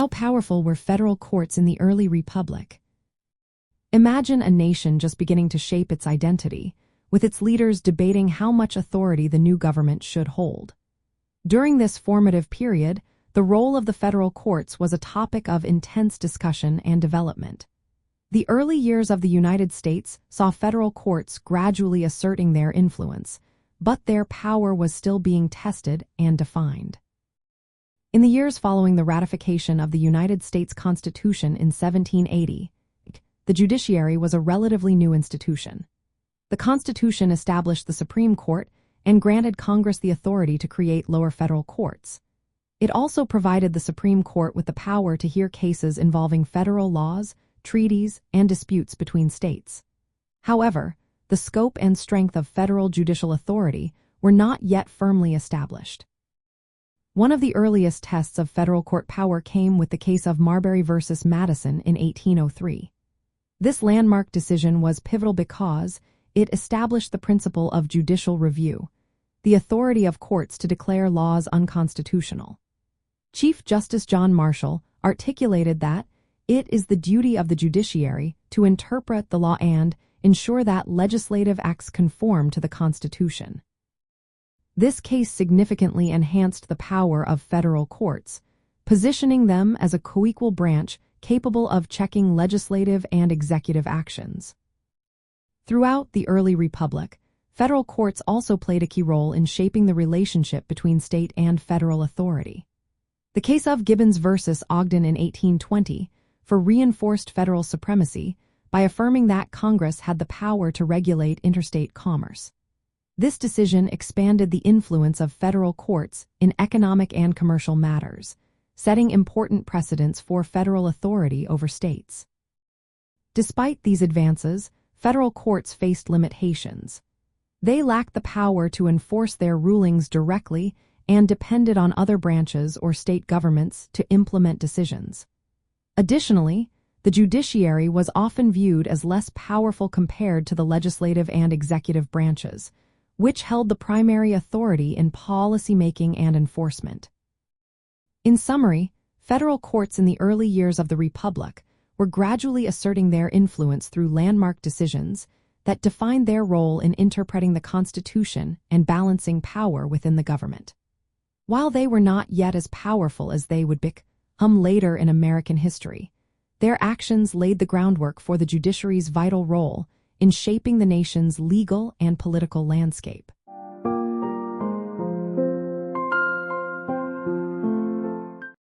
How powerful were federal courts in the early republic? Imagine a nation just beginning to shape its identity, with its leaders debating how much authority the new government should hold. During this formative period, the role of the federal courts was a topic of intense discussion and development. The early years of the United States saw federal courts gradually asserting their influence, but their power was still being tested and defined. In the years following the ratification of the United States Constitution in 1780, the judiciary was a relatively new institution. The Constitution established the Supreme Court and granted Congress the authority to create lower federal courts. It also provided the Supreme Court with the power to hear cases involving federal laws, treaties, and disputes between states. However, the scope and strength of federal judicial authority were not yet firmly established. One of the earliest tests of federal court power came with the case of Marbury versus Madison in 1803. This landmark decision was pivotal because it established the principle of judicial review, the authority of courts to declare laws unconstitutional. Chief Justice John Marshall articulated that it is the duty of the judiciary to interpret the law and ensure that legislative acts conform to the Constitution. This case significantly enhanced the power of federal courts, positioning them as a co-equal branch capable of checking legislative and executive actions. Throughout the early republic, federal courts also played a key role in shaping the relationship between state and federal authority. The case of Gibbons versus Ogden in 1820 reinforced federal supremacy by affirming that Congress had the power to regulate interstate commerce. This decision expanded the influence of federal courts in economic and commercial matters, setting important precedents for federal authority over states. Despite these advances, federal courts faced limitations. They lacked the power to enforce their rulings directly and depended on other branches or state governments to implement decisions. Additionally, the judiciary was often viewed as less powerful compared to the legislative and executive branches, which held the primary authority in policymaking and enforcement. In summary, federal courts in the early years of the Republic were gradually asserting their influence through landmark decisions that defined their role in interpreting the Constitution and balancing power within the government. While they were not yet as powerful as they would become later in American history, their actions laid the groundwork for the judiciary's vital role in shaping the nation's legal and political landscape.